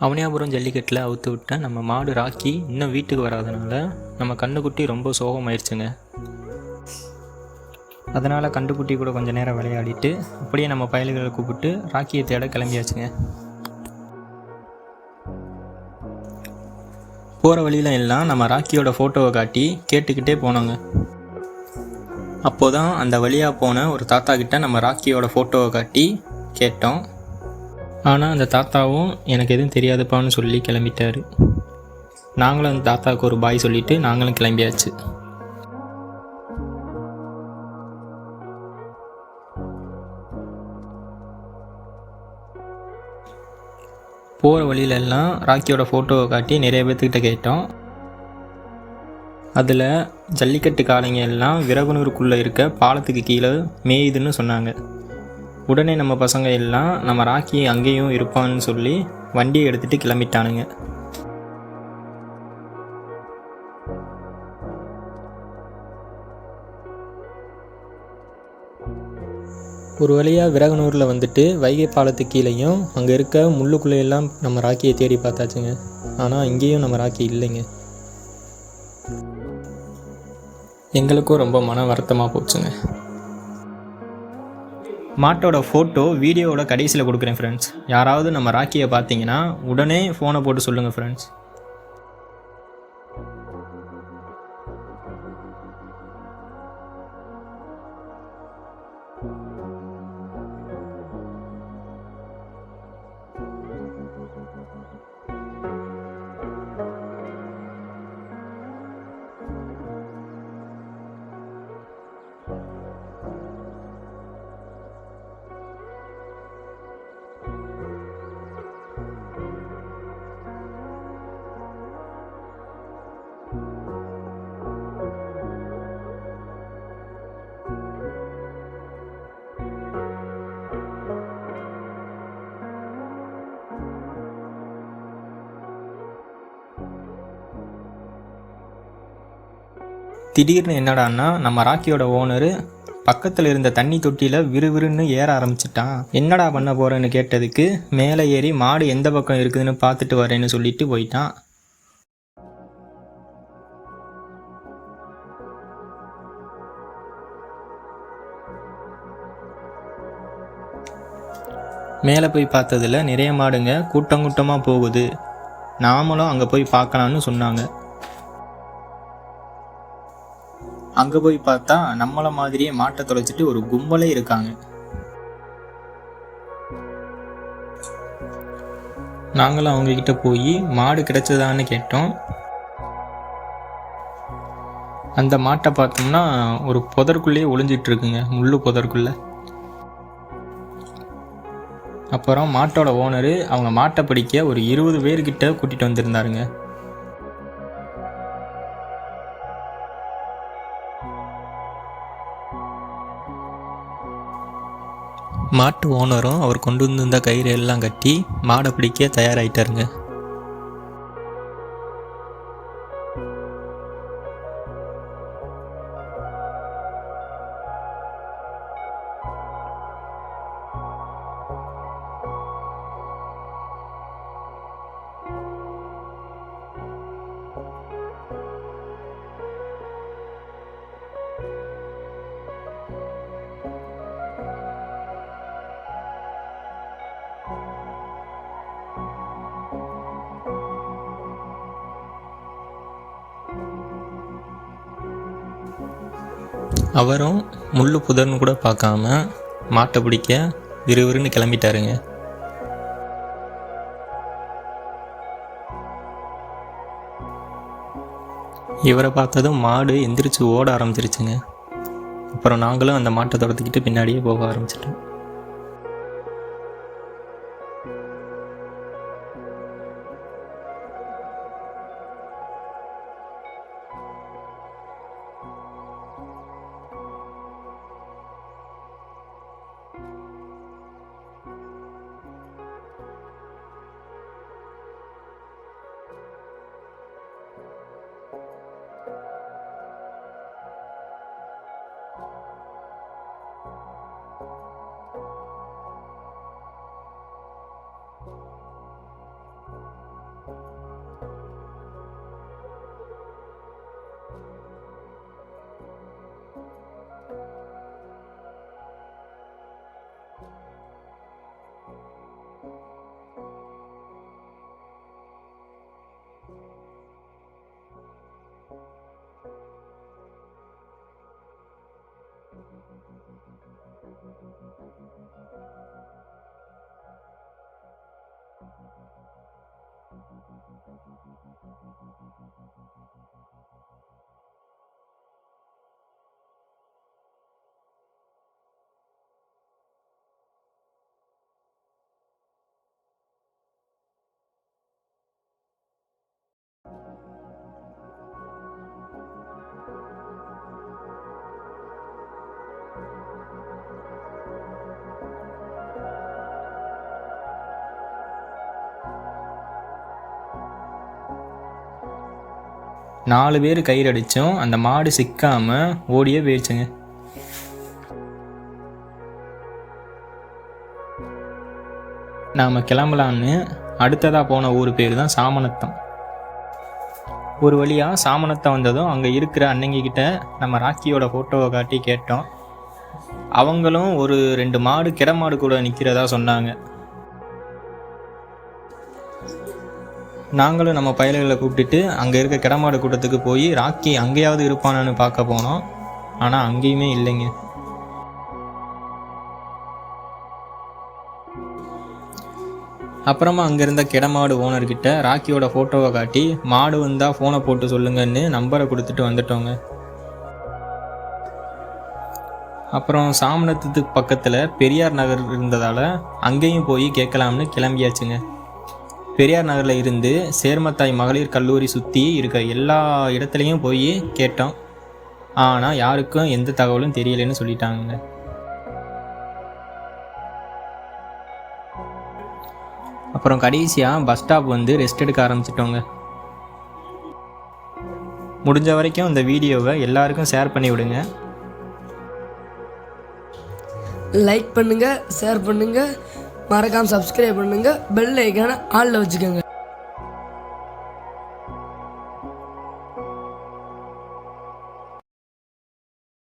அவனியாபுரம் ஜல்லிக்கட்டில் அவுத்து விட்ட நம்ம மாடு ராக்கி இன்னும் வீட்டுக்கு வராதனால நம்ம கண்ணுக்குட்டி ரொம்ப சோகமாயிருச்சுங்க. அதனால் கண்டுக்குட்டி கூட கொஞ்சம் நேரம் விளையாடிட்டு அப்படியே நம்ம பயல்களை கூப்பிட்டு ராக்கியை தேட கிளம்பியாச்சுங்க. போகிற வழியில எல்லாம் நம்ம ராக்கியோட ஃபோட்டோவை காட்டி கேட்டுக்கிட்டே போனோங்க. அப்போதான் அந்த வழியாக போன ஒரு தாத்தா கிட்ட நம்ம ராக்கியோட ஃபோட்டோவை காட்டி கேட்டோம். ஆனால் அந்த தாத்தாவும் எனக்கு எதுவும் தெரியாதுப்பான்னு சொல்லி கிளம்பிட்டார். நாங்களும் அந்த தாத்தாவுக்கு ஒரு பாய் சொல்லிவிட்டு நாங்களும் கிளம்பியாச்சு. போகிற வழியிலெல்லாம் ராக்கியோட ஃபோட்டோவை காட்டி நிறைய பேர்த்துக்கிட்ட கேட்டோம். அதில் ஜல்லிக்கட்டு காளைங்க எல்லாம் விரகுனூருக்குள்ளே இருக்க பாலத்துக்கு கீழே மேயுதுன்னு சொன்னாங்க. உடனே நம்ம பசங்க எல்லாம் நம்ம ராக்கி அங்கேயும் இருப்பான்னு சொல்லி வண்டியை எடுத்துகிட்டு கிளம்பிட்டானுங்க. ஒரு வழியாக விரகனூரில் வந்துட்டு வைகை பாலத்துக்கு கீழேயும் அங்கே இருக்க முள்ளுக்குள்ளையெல்லாம் நம்ம ராக்கியை தேடி பார்த்தாச்சுங்க. ஆனால் இங்கேயும் நம்ம ராக்கி இல்லைங்க. எங்களுக்கும் ரொம்ப மன வருத்தமாக போச்சுங்க. மாட்டோட ஃபோட்டோ வீடியோவோட கடைசியில் கொடுக்குறேன் ஃப்ரெண்ட்ஸ். யாராவது நம்ம ராக்கியை பார்த்தீங்கன்னா உடனே ஃபோனை போட்டு சொல்லுங்கள் ஃப்ரெண்ட்ஸ். திடீர்னு என்னடான்னா நம்ம ராக்கியோட ஓனரு பக்கத்தில் இருந்த தண்ணி தொட்டியில் விறுவிறுன்னு ஏற ஆரம்பிச்சிட்டான். என்னடா பண்ண போகிறேன்னு கேட்டதுக்கு மேலே ஏறி மாடு எந்த பக்கம் இருக்குதுன்னு பார்த்துட்டு வரேன்னு சொல்லிட்டு போயிட்டான். மேலே போய் பார்த்ததில் நிறைய மாடுங்க கூட்டம் கூட்டமாக போகுது. நாமளும் அங்கே போய் பார்க்கலான்னு சொன்னாங்க. அங்கே போய் பார்த்தா நம்மளை மாதிரியே மாட்டை தொலைச்சிட்டு ஒரு கும்பலே இருக்காங்க. நாங்களும் அவங்கக்கிட்ட போய் மாடு கிடைச்சதான்னு கேட்டோம். அந்த மாட்டை பார்த்தோம்னா ஒரு புதற்குள்ளேயே ஒளிஞ்சிட்டு இருக்குங்க, முள்ளு புதற்குள்ள. அப்புறம் மாட்டோட ஓனரு அவங்க மாட்டை பிடிக்க ஒரு 20 பேர்கிட்ட கூட்டிகிட்டு வந்திருந்தாருங்க. மாட்டு ஓனரும் அவர் கொண்டு வந்திருந்த கயிறு எல்லாம் கட்டி மாடை பிடிக்க தயாராகிட்டாருங்க. அவரும் முள்ளு புதர்னு கூட பார்க்காம மாட்டை பிடிக்க விறுவிறுன்னு கிளம்பிட்டாருங்க. இவரை பார்த்ததும் மாடு எந்திரிச்சு ஓட ஆரம்பிச்சிருச்சுங்க. அப்புறம் நாங்களும் அந்த மாட்டை துரத்துக்கிட்டு பின்னாடியே போக ஆரம்பிச்சிட்டோம். நாலு பேர் கயிறு அடித்தோம், அந்த மாடு சிக்காமல் ஓடியே போயிடுச்சுங்க. நாம் கிளம்பலான்னு அடுத்ததாக போன ஊர் பேர் தான் சாமநத்தம். ஒரு வழியாக சாமநத்தம் வந்ததும் அங்கே இருக்கிற அன்னைங்கிட்ட நம்ம ராக்கியோட ஃபோட்டோவை காட்டி கேட்டோம். அவங்களும் ஒரு 2 மாடு கிட மாடு கூட நிற்கிறதா சொன்னாங்க. நாங்களும் நம்ம பயல்களை கூப்பிட்டுட்டு அங்கே இருக்க கிடமாடு கூட்டத்துக்கு போய் ராக்கி அங்கேயாவது இருப்பானான்னு பார்க்க போனோம். ஆனால் அங்கேயுமே இல்லைங்க. அப்புறமா அங்கே இருந்த கிடமாடு ஓனர்கிட்ட ராக்கியோட ஃபோட்டோவை காட்டி மாடு வந்தால் ஃபோனை போட்டு சொல்லுங்கன்னு நம்பரை கொடுத்துட்டு வந்துட்டோங்க. அப்புறம் சாமநத்தத்துக்கு பக்கத்தில் பெரியார் நகர் இருந்ததால் அங்கேயும் போய் கேட்கலாம்னு கிளம்பியாச்சுங்க. பெரியார் நகரில் இருந்து சேர்மத்தாய் மகளிர் கல்லூரி சுற்றி இருக்க எல்லா இடத்துலையும் போய் கேட்டோம். ஆனால் யாருக்கும் எந்த தகவலும் தெரியலைன்னு சொல்லிட்டாங்க. அப்புறம் கடைசியாக பஸ் ஸ்டாப் வந்து ரெஸ்ட் எடுக்க ஆரம்பிச்சிட்டோங்க. முடிஞ்ச வரைக்கும் இந்த வீடியோவை எல்லாருக்கும் ஷேர் பண்ணி விடுங்க. லைக் பண்ணுங்கள், ஷேர் பண்ணுங்கள், மறக்காமல் சப்ஸ்கிரைப் பண்ணுங்கள், பெல் ஐக்கானை ஆளில் வச்சுக்கோங்க.